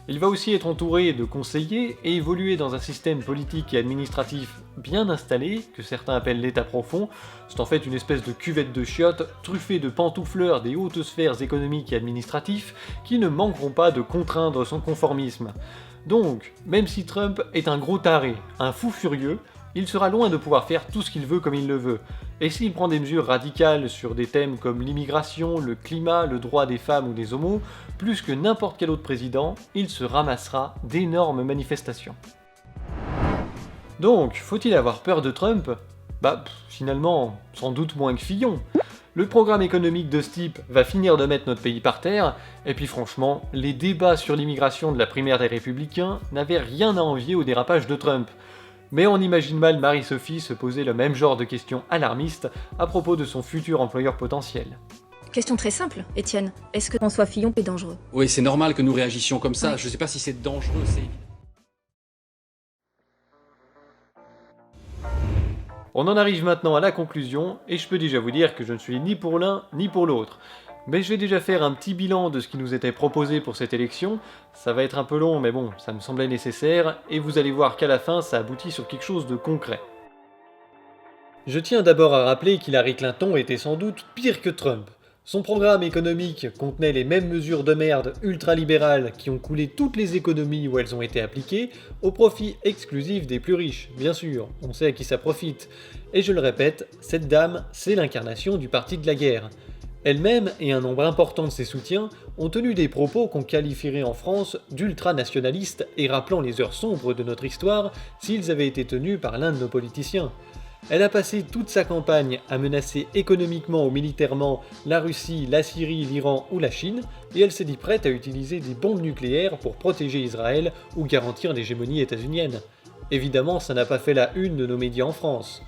Il va aussi être entouré de conseillers et évoluer dans un système politique et administratif bien installé, que certains appellent l'État profond. C'est en fait une espèce de cuvette de chiottes truffée de pantoufleurs des hautes sphères économiques et administratives qui ne manqueront pas de contraindre son conformisme. Donc, même si Trump est un gros taré, un fou furieux, il sera loin de pouvoir faire tout ce qu'il veut comme il le veut. Et s'il prend des mesures radicales sur des thèmes comme l'immigration, le climat, le droit des femmes ou des homos, plus que n'importe quel autre président, il se ramassera d'énormes manifestations. Donc, faut-il avoir peur de Trump ? Finalement, sans doute moins que Fillon. Le programme économique de ce type va finir de mettre notre pays par terre, et puis franchement, les débats sur l'immigration de la primaire des Républicains n'avaient rien à envier au dérapage de Trump. Mais on imagine mal Marie-Sophie se poser le même genre de questions alarmistes à propos de son futur employeur potentiel. Question très simple, Étienne. Est-ce que François Fillon est dangereux ? Oui, c'est normal que nous réagissions comme ça. Je ne sais pas si c'est dangereux, c'est évident. On en arrive maintenant à la conclusion, et je peux déjà vous dire que je ne suis ni pour l'un ni pour l'autre. Mais je vais déjà faire un petit bilan de ce qui nous était proposé pour cette élection. Ça va être un peu long, mais bon, ça me semblait nécessaire, et vous allez voir qu'à la fin, ça aboutit sur quelque chose de concret. Je tiens d'abord à rappeler qu'Hillary Clinton était sans doute pire que Trump. Son programme économique contenait les mêmes mesures de merde ultralibérales qui ont coulé toutes les économies où elles ont été appliquées, au profit exclusif des plus riches, bien sûr, on sait à qui ça profite. Et je le répète, cette dame, c'est l'incarnation du parti de la guerre. Elle-même et un nombre important de ses soutiens ont tenu des propos qu'on qualifierait en France d'ultranationalistes et rappelant les heures sombres de notre histoire s'ils avaient été tenus par l'un de nos politiciens. Elle a passé toute sa campagne à menacer économiquement ou militairement la Russie, la Syrie, l'Iran ou la Chine, et elle s'est dit prête à utiliser des bombes nucléaires pour protéger Israël ou garantir l'hégémonie états-unienne. Évidemment, ça n'a pas fait la une de nos médias en France.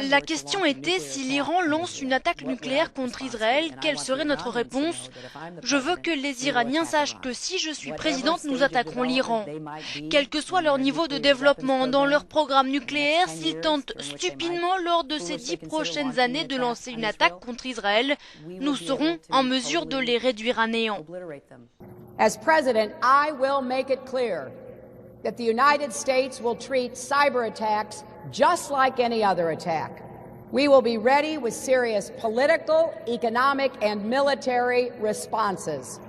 La question était si l'Iran lance une attaque nucléaire contre Israël, quelle serait notre réponse ? Je veux que les Iraniens sachent que si je suis présidente, nous attaquerons l'Iran. Quel que soit leur niveau de développement dans leur programme nucléaire, s'ils tentent stupidement lors de ces 10 prochaines années de lancer une attaque contre Israël, nous serons en mesure de les réduire à néant. As president, I will make it clear that the United States will treat cyber attacks just like any other attack. We will be ready with serious political, economic and military responses.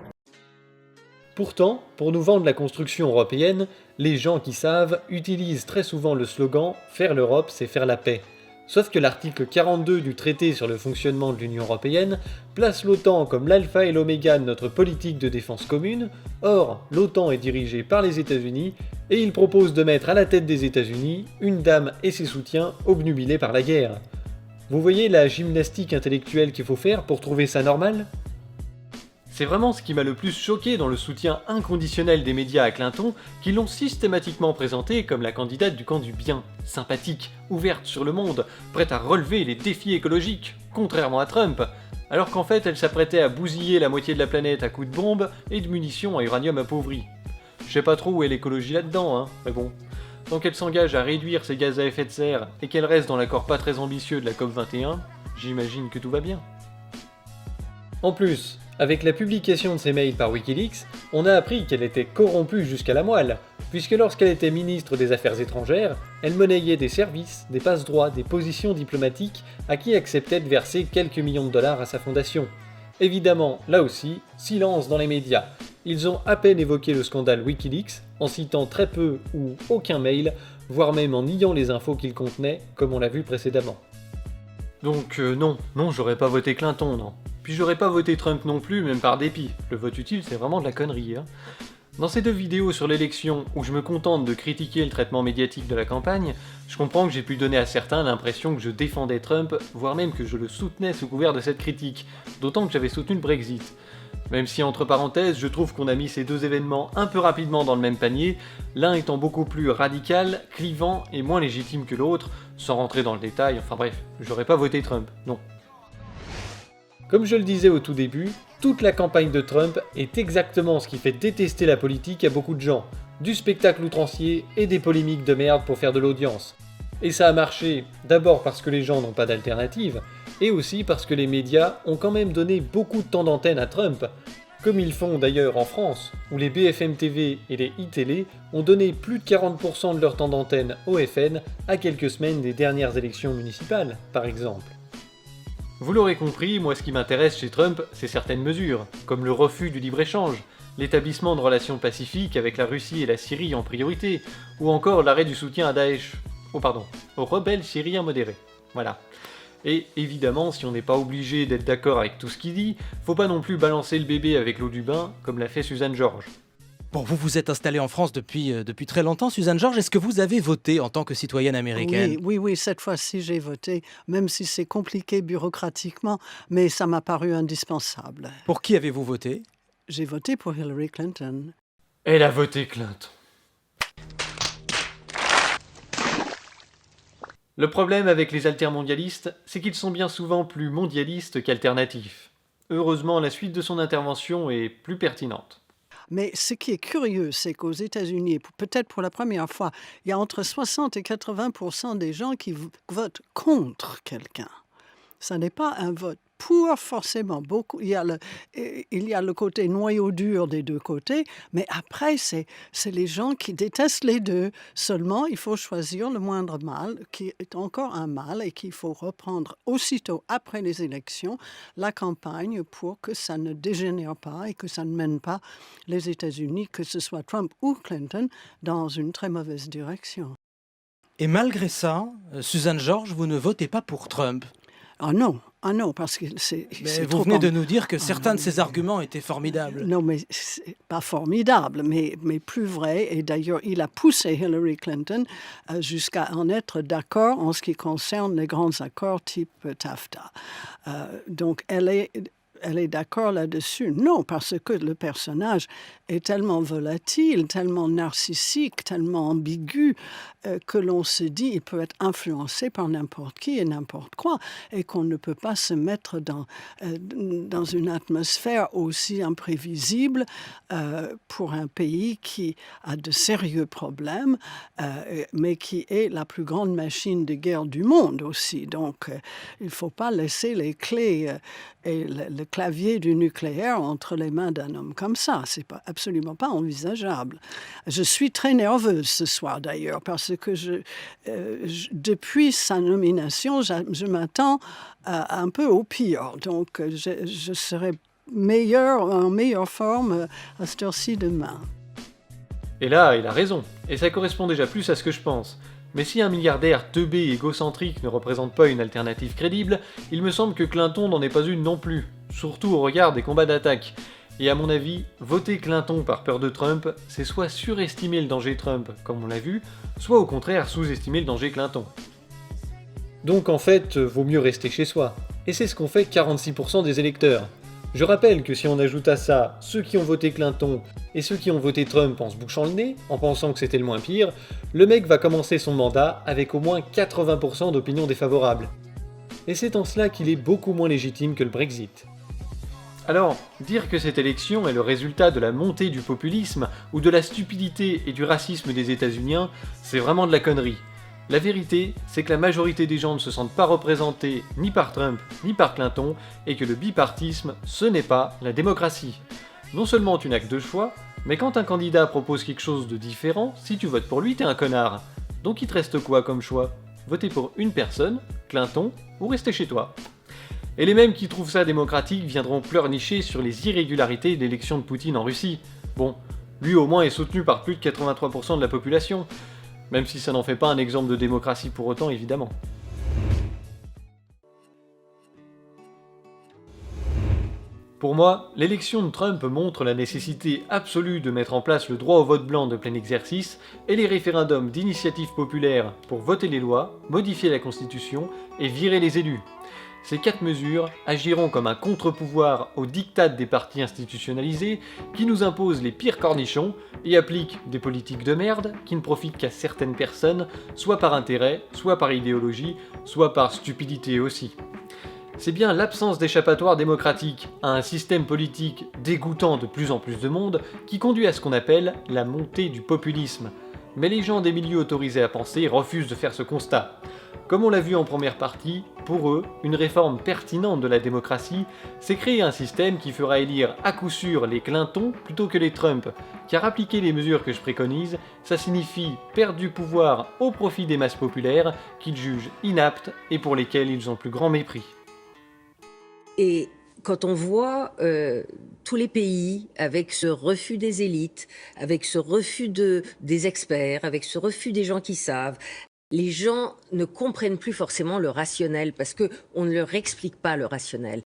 Pourtant, pour nous vendre la construction européenne, les gens qui savent utilisent très souvent le slogan « Faire l'Europe, c'est faire la paix ». Sauf que l'article 42 du traité sur le fonctionnement de l'Union européenne place l'OTAN comme l'alpha et l'oméga de notre politique de défense commune. Or, l'OTAN est dirigée par les États-Unis et il propose de mettre à la tête des États-Unis une dame et ses soutiens obnubilés par la guerre. Vous voyez la gymnastique intellectuelle qu'il faut faire pour trouver ça normal ? C'est vraiment ce qui m'a le plus choqué dans le soutien inconditionnel des médias à Clinton, qui l'ont systématiquement présentée comme la candidate du camp du bien, sympathique, ouverte sur le monde, prête à relever les défis écologiques, contrairement à Trump, alors qu'en fait elle s'apprêtait à bousiller la moitié de la planète à coups de bombes et de munitions à uranium appauvri. Je sais pas trop où est l'écologie là-dedans, mais bon. Tant qu'elle s'engage à réduire ses gaz à effet de serre et qu'elle reste dans l'accord pas très ambitieux de la COP21, j'imagine que tout va bien. En plus, avec la publication de ses mails par Wikileaks, on a appris qu'elle était corrompue jusqu'à la moelle, puisque lorsqu'elle était ministre des Affaires étrangères, elle monnayait des services, des passe-droits, des positions diplomatiques à qui acceptait de verser quelques millions de dollars à sa fondation. Évidemment, là aussi, silence dans les médias. Ils ont à peine évoqué le scandale Wikileaks, en citant très peu ou aucun mail, voire même en niant les infos qu'il contenait, comme on l'a vu précédemment. Donc non, j'aurais pas voté Clinton, non. Puis j'aurais pas voté Trump non plus, même par dépit. Le vote utile, c'est vraiment de la connerie, hein. Dans ces 2 vidéos sur l'élection, où je me contente de critiquer le traitement médiatique de la campagne, je comprends que j'ai pu donner à certains l'impression que je défendais Trump, voire même que je le soutenais sous couvert de cette critique, d'autant que j'avais soutenu le Brexit. Même si entre parenthèses, je trouve qu'on a mis ces deux événements un peu rapidement dans le même panier, l'un étant beaucoup plus radical, clivant et moins légitime que l'autre, sans rentrer dans le détail, enfin bref, j'aurais pas voté Trump, non. Comme je le disais au tout début, toute la campagne de Trump est exactement ce qui fait détester la politique à beaucoup de gens. Du spectacle outrancier et des polémiques de merde pour faire de l'audience. Et ça a marché d'abord parce que les gens n'ont pas d'alternative, et aussi parce que les médias ont quand même donné beaucoup de temps d'antenne à Trump, comme ils font d'ailleurs en France, où les BFM TV et les iTélé ont donné plus de 40% de leur temps d'antenne au FN à quelques semaines des dernières élections municipales, par exemple. Vous l'aurez compris, moi ce qui m'intéresse chez Trump, c'est certaines mesures, comme le refus du libre-échange, l'établissement de relations pacifiques avec la Russie et la Syrie en priorité, ou encore l'arrêt du soutien à Daesh, aux rebelles syriens modérés. Voilà. Et évidemment, si on n'est pas obligé d'être d'accord avec tout ce qu'il dit, faut pas non plus balancer le bébé avec l'eau du bain, comme l'a fait Suzanne Georges. Bon, vous vous êtes installée en France depuis très longtemps, Suzanne Georges. Est-ce que vous avez voté en tant que citoyenne américaine ? Oui, cette fois-ci j'ai voté, même si c'est compliqué bureaucratiquement, mais ça m'a paru indispensable. Pour qui avez-vous voté ? J'ai voté pour Hillary Clinton. Elle a voté Clinton. Le problème avec les altermondialistes, c'est qu'ils sont bien souvent plus mondialistes qu'alternatifs. Heureusement, la suite de son intervention est plus pertinente. Mais ce qui est curieux, c'est qu'aux États-Unis, peut-être pour la première fois, il y a entre 60 et 80% des gens qui votent contre quelqu'un. Ça n'est pas un vote pour forcément beaucoup. Il y a le côté noyau dur des deux côtés, mais après, c'est les gens qui détestent les deux. Seulement, il faut choisir le moindre mal, qui est encore un mal, et qu'il faut reprendre aussitôt après les élections la campagne pour que ça ne dégénère pas et que ça ne mène pas les États-Unis, que ce soit Trump ou Clinton, dans une très mauvaise direction. Et malgré ça, Suzanne Georges, vous ne votez pas pour Trump ? Ah non, parce que c'est mais vous venez de nous dire que certains de ces arguments étaient formidables. Non, mais c'est pas formidable, mais plus vrai. Et d'ailleurs, il a poussé Hillary Clinton jusqu'à en être d'accord en ce qui concerne les grands accords type TAFTA. Donc, elle est d'accord là-dessus. Non, parce que le personnage est tellement volatile, tellement narcissique, tellement ambigu, que l'on se dit il peut être influencé par n'importe qui et n'importe quoi, et qu'on ne peut pas se mettre dans une atmosphère aussi imprévisible pour un pays qui a de sérieux problèmes, mais qui est la plus grande machine de guerre du monde aussi. Donc, il ne faut pas laisser les clés et le clavier du nucléaire entre les mains d'un homme comme ça. C'est absolument pas envisageable. Je suis très nerveuse ce soir d'ailleurs, parce que depuis sa nomination, je m'attends un peu au pire. Donc je serai en meilleure forme à cette heure-ci demain. Et là, il a raison. Et ça correspond déjà plus à ce que je pense. Mais si un milliardaire teubé et égocentrique ne représente pas une alternative crédible, il me semble que Clinton n'en est pas une non plus, surtout au regard des combats d'attaque. Et à mon avis, voter Clinton par peur de Trump, c'est soit surestimer le danger Trump, comme on l'a vu, soit au contraire sous-estimer le danger Clinton. Donc en fait, vaut mieux rester chez soi. Et c'est ce qu'ont fait 46% des électeurs. Je rappelle que si on ajoute à ça ceux qui ont voté Clinton et ceux qui ont voté Trump en se bouchant le nez, en pensant que c'était le moins pire, le mec va commencer son mandat avec au moins 80% d'opinions défavorables. Et c'est en cela qu'il est beaucoup moins légitime que le Brexit. Alors, dire que cette élection est le résultat de la montée du populisme ou de la stupidité et du racisme des États-Unis, c'est vraiment de la connerie. La vérité, c'est que la majorité des gens ne se sentent pas représentés ni par Trump ni par Clinton, et que le bipartisme, ce n'est pas la démocratie. Non seulement tu n'as que deux choix, mais quand un candidat propose quelque chose de différent, si tu votes pour lui, t'es un connard. Donc il te reste quoi comme choix ? Voter pour une personne, Clinton, ou rester chez toi. Et les mêmes qui trouvent ça démocratique viendront pleurnicher sur les irrégularités de l'élection de Poutine en Russie. Bon, lui au moins est soutenu par plus de 83% de la population. Même si ça n'en fait pas un exemple de démocratie pour autant, évidemment. Pour moi, l'élection de Trump montre la nécessité absolue de mettre en place le droit au vote blanc de plein exercice et les référendums d'initiative populaire pour voter les lois, modifier la Constitution et virer les élus. Ces 4 mesures agiront comme un contre-pouvoir aux diktats des partis institutionnalisés qui nous imposent les pires cornichons et appliquent des politiques de merde qui ne profitent qu'à certaines personnes, soit par intérêt, soit par idéologie, soit par stupidité aussi. C'est bien l'absence d'échappatoire démocratique à un système politique dégoûtant de plus en plus de monde qui conduit à ce qu'on appelle la montée du populisme. Mais les gens des milieux autorisés à penser refusent de faire ce constat. Comme on l'a vu en première partie, pour eux, une réforme pertinente de la démocratie, c'est créer un système qui fera élire à coup sûr les Clinton plutôt que les Trump, car appliquer les mesures que je préconise, ça signifie perdre du pouvoir au profit des masses populaires qu'ils jugent inaptes et pour lesquelles ils ont le plus grand mépris. Et quand on voit tous les pays avec ce refus des élites, avec ce refus des experts, avec ce refus des gens qui savent, les gens ne comprennent plus forcément le rationnel parce qu'on ne leur explique pas le rationnel.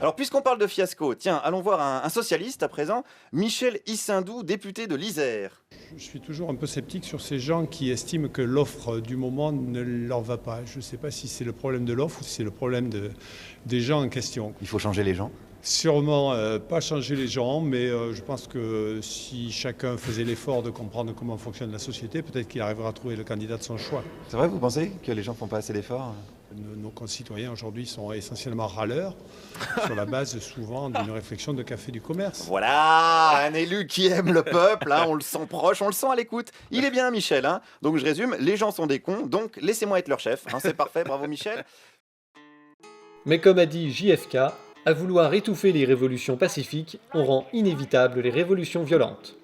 Alors puisqu'on parle de fiasco, tiens, allons voir un socialiste à présent, Michel Issindou, député de l'Isère. Je suis toujours un peu sceptique sur ces gens qui estiment que l'offre du moment ne leur va pas. Je ne sais pas si c'est le problème de l'offre ou si c'est le problème des gens en question. Il faut changer les gens ? Sûrement pas changer les gens, mais je pense que si chacun faisait l'effort de comprendre comment fonctionne la société, peut-être qu'il arrivera à trouver le candidat de son choix. C'est vrai, vous pensez que les gens ne font pas assez d'efforts ? Nos concitoyens aujourd'hui sont essentiellement râleurs, sur la base souvent d'une réflexion de café du commerce. Voilà, un élu qui aime le peuple, hein, on le sent proche, on le sent à l'écoute. Il est bien Michel, hein. Donc je résume, les gens sont des cons, donc laissez-moi être leur chef. Hein, c'est parfait, bravo Michel. Mais comme a dit JFK, à vouloir étouffer les révolutions pacifiques, on rend inévitables les révolutions violentes.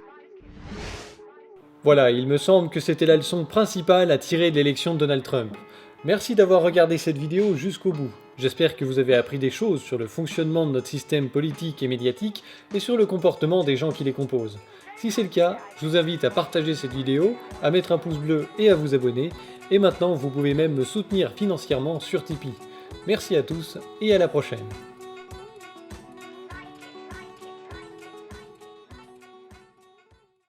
Voilà, il me semble que c'était la leçon principale à tirer de l'élection de Donald Trump. Merci d'avoir regardé cette vidéo jusqu'au bout. J'espère que vous avez appris des choses sur le fonctionnement de notre système politique et médiatique et sur le comportement des gens qui les composent. Si c'est le cas, je vous invite à partager cette vidéo, à mettre un pouce bleu et à vous abonner. Et maintenant, vous pouvez même me soutenir financièrement sur Tipeee. Merci à tous et à la prochaine.